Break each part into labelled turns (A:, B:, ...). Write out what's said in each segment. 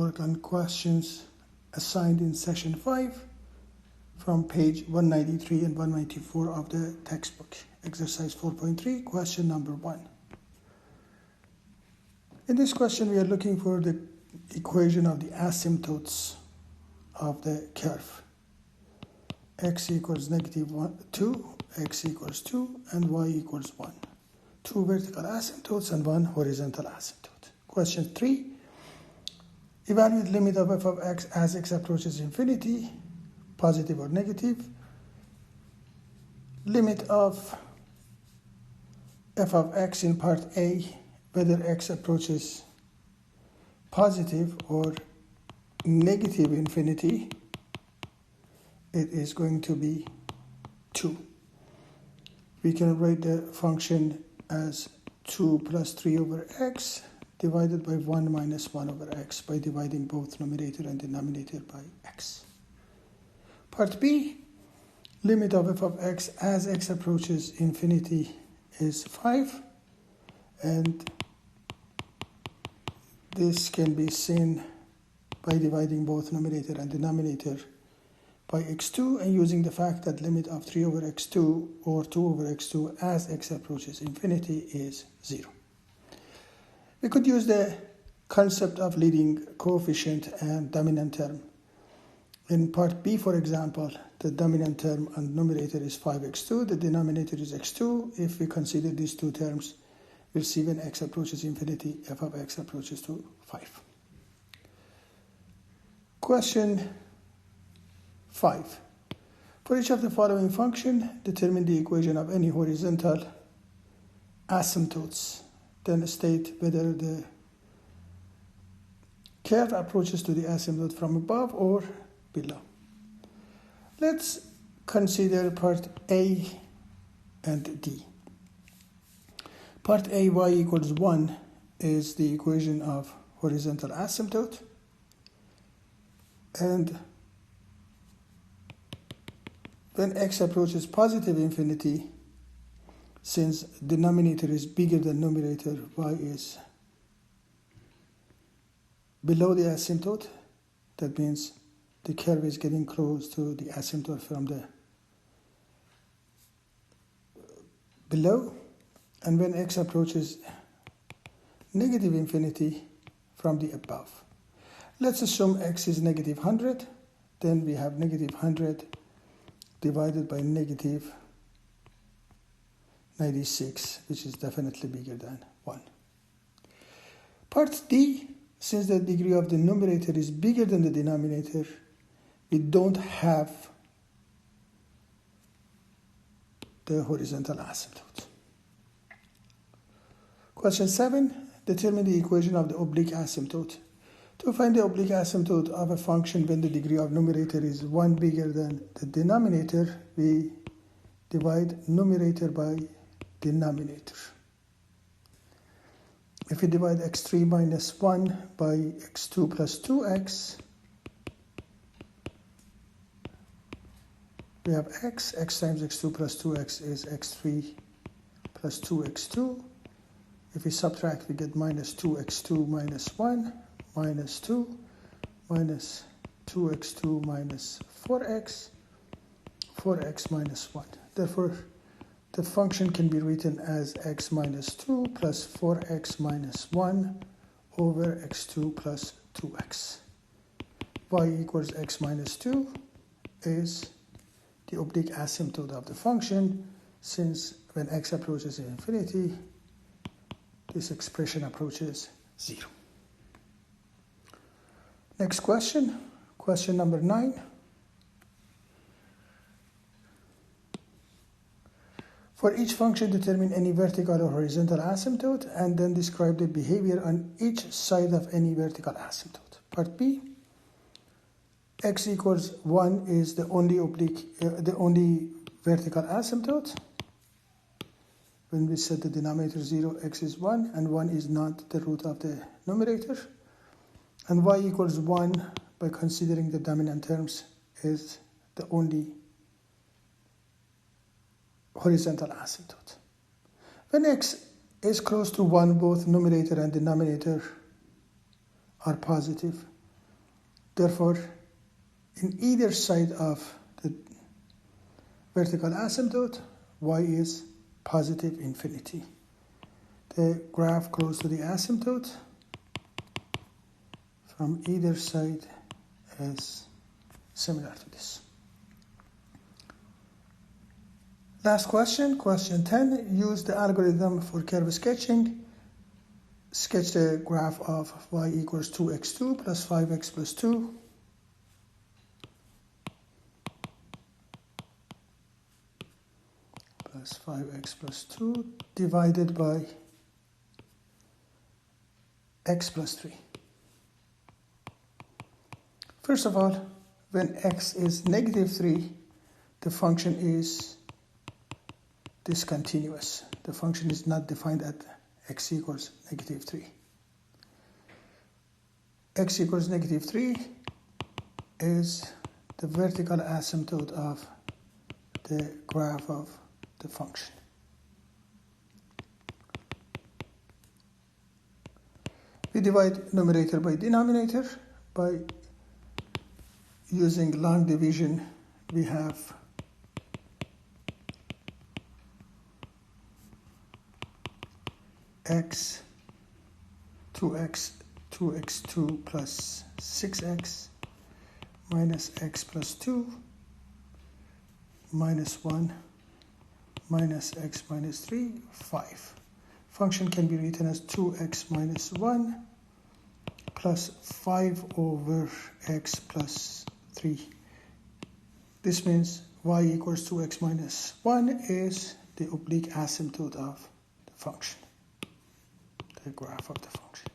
A: work on questions assigned in session 5 from page 193 and 194 of the textbook. Exercise 4.3, question number 1. In this question, we are looking for the equation of the asymptotes of the curve. X equals negative 2, x equals 2, and y equals 1. 2 vertical asymptotes and 1 horizontal asymptote. Question 3. Evaluate limit of f of x as x approaches infinity, positive or negative. Limit of f of x in part A, whether x approaches positive or negative infinity, it is going to be 2. We can write the function as 2 plus 3 over x divided by 1 minus 1 over x by dividing both numerator and denominator by x. Part B, limit of f of x as x approaches infinity is 5, and this can be seen by dividing both numerator and denominator by x2 and using the fact that limit of 3 over x2 or 2 over x2 as x approaches infinity is 0. We could use the concept of leading coefficient and dominant term. In part B, for example, the dominant term and numerator is 5x2, the denominator is x2. If we consider these two terms, we'll see when x approaches infinity, f of x approaches to 5. Question 5. For each of the following function, determine the equation of any horizontal asymptotes. Then state whether the curve approaches to the asymptote from above or below. Let's consider part A and D. Part A, y equals 1, is the equation of horizontal asymptote. And when x approaches positive infinity, since denominator is bigger than numerator, y is below the asymptote. That means the curve is getting close to the asymptote from the below. And when x approaches negative infinity, from the above. Let's assume x is negative 100. Then we have negative 100 divided by negative 96, which is definitely bigger than 1. Part D, since the degree of the numerator is bigger than the denominator, we don't have the horizontal asymptote. Question 7, determine the equation of the oblique asymptote. To find the oblique asymptote of a function when the degree of numerator is 1 bigger than the denominator, we divide numerator by denominator. If we divide x3 minus 1 by x2 plus 2x, we have x times x2 plus 2x is x3 plus 2x2. If we subtract, we get minus 2x2 minus 1, minus 2, minus 2x2 minus 4x, 4x minus 1. Therefore, the function can be written as x minus 2 plus 4x minus 1 over x2 plus 2x. Y equals x minus 2 is the oblique asymptote of the function, since when x approaches infinity, this expression approaches 0. Next question, question number 9. For each function, determine any vertical or horizontal asymptote and then describe the behavior on each side of any vertical asymptote. Part B, x equals 1 is the only vertical asymptote. When we set the denominator 0, x is 1, and 1 is not the root of the numerator. And y equals 1, by considering the dominant terms, is the only horizontal asymptote. When x is close to 1, both numerator and denominator are positive. Therefore, in either side of the vertical asymptote, y is positive infinity. The graph close to the asymptote from either side is similar to this. Last question, question 10. Use the algorithm for curve sketching. Sketch the graph of y equals 2x2 plus 5x plus 2 plus 5x plus 2 divided by x plus 3. First of all, when x is negative 3, the function is discontinuous. The function is not defined at x equals negative 3. X equals negative 3 is the vertical asymptote of the graph of the function. We divide numerator by denominator. By using long division, we have x, 2x, 2x2 plus 6x minus x plus 2 minus 1 minus x minus 3, 5. Function can be written as 2x minus 1 plus 5 over x plus 3. This means y equals 2x minus 1 is the oblique asymptote of the function, the graph of the function.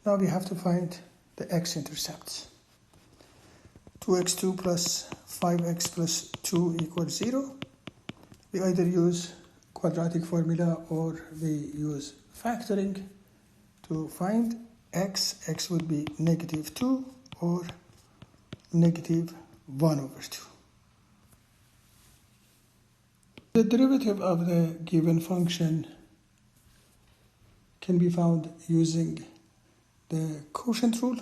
A: Now we have to find the x-intercepts. 2x2 plus 5x plus 2 equals 0. We either use quadratic formula or we use factoring to find x. X would be negative 2 or negative 1 over 2. The derivative of the given function can be found using the quotient rule.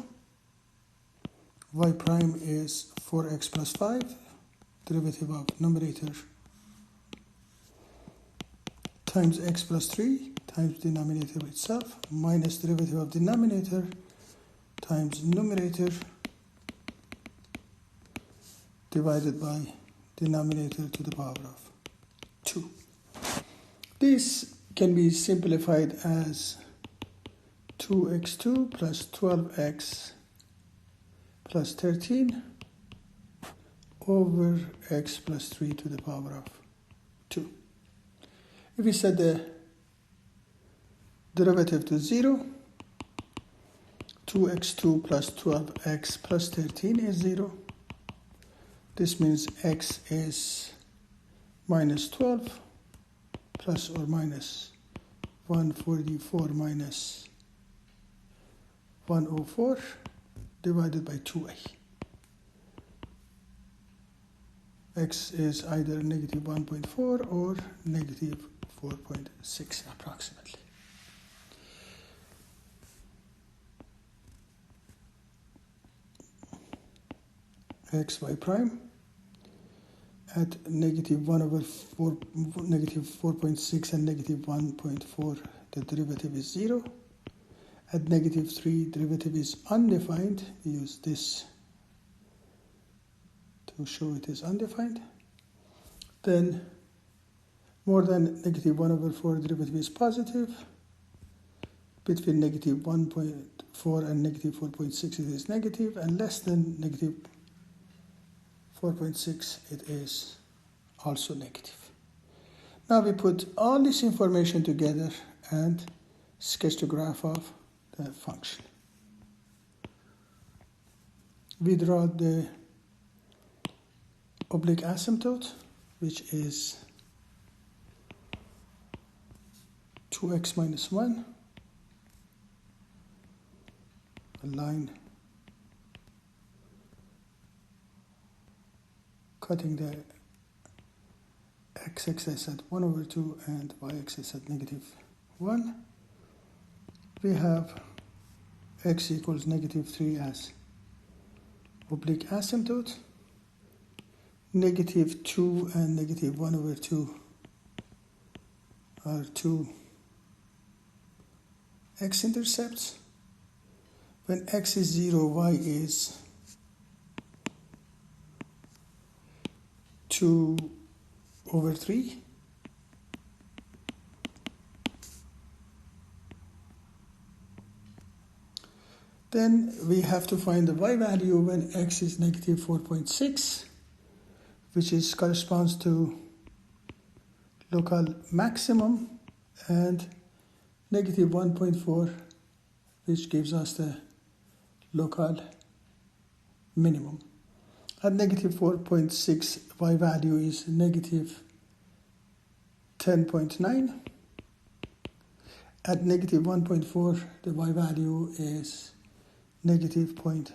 A: Y prime is 4x plus 5, derivative of numerator times x plus 3 times denominator itself minus derivative of denominator times numerator divided by denominator to the power of 2. This can be simplified as 2x2 plus 12x plus 13 over x plus 3 to the power of 2. If we set the derivative to 0, 2x2 plus 12x plus 13 is 0. This means x is minus 12 plus or minus 144 minus 104 divided by 2a. X is either negative 1.4 or negative 4.6 approximately. X y prime at negative 1 over 4, negative 4.6 and negative 1.4, the derivative is 0. At negative 3, derivative is undefined. We use this to show it is undefined. Then more than negative 1 over 4, derivative is positive. Between negative 1.4 and negative 4.6, it is negative, and less than negative 4.6, it is also negative. Now we put all this information together and sketch the graph of the function. We draw the oblique asymptote, which is 2x minus 1, a line cutting the x-axis at 1 over 2 and y-axis at negative 1. We have x equals negative 3 as oblique asymptote. Negative 2 and negative 1 over 2 are two x-intercepts. When x is 0, y is 2 over 3. Then we have to find the y value when x is negative 4.6, which corresponds to local maximum, and negative 1.4, which gives us the local minimum. At negative 4.6, y value is negative 10.9. At negative 1.4, the y value is negative 0.7.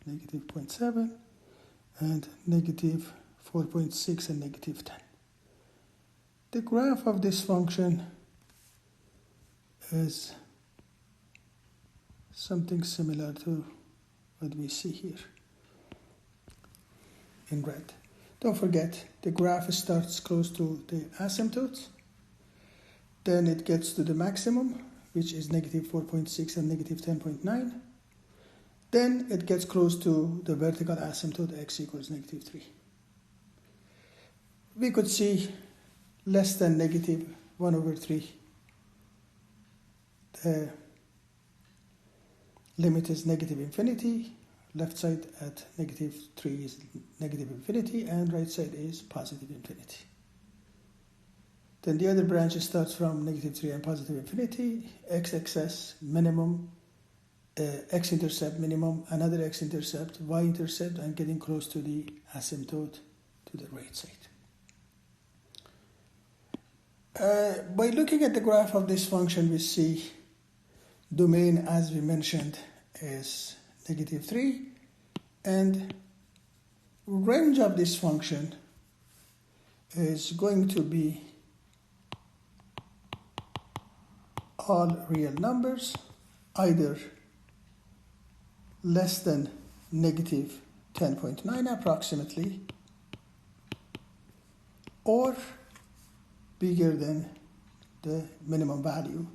A: Negative 0.7 and negative 4.6 and negative 10. The graph of this function is something similar to what we see here in red. Don't forget, the graph starts close to the asymptotes. Then it gets to the maximum, which is negative 4.6 and negative 10.9. Then it gets close to the vertical asymptote, x equals negative 3. We could see less than negative 1 over 3. The limit is negative infinity. Left side at negative 3 is negative infinity, and right side is positive infinity. Then the other branch starts from negative 3 and positive infinity, x-axis minimum, x-intercept minimum, another x-intercept, y-intercept, and getting close to the asymptote to the right side. By looking at the graph of this function, we see domain, as we mentioned, is negative 3, and range of this function is going to be all real numbers, either less than negative 10.9 approximately, or bigger than the minimum value,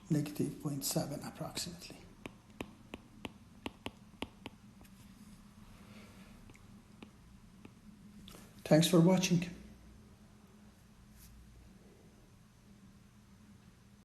A: negative 0.7 approximately. Thanks for watching.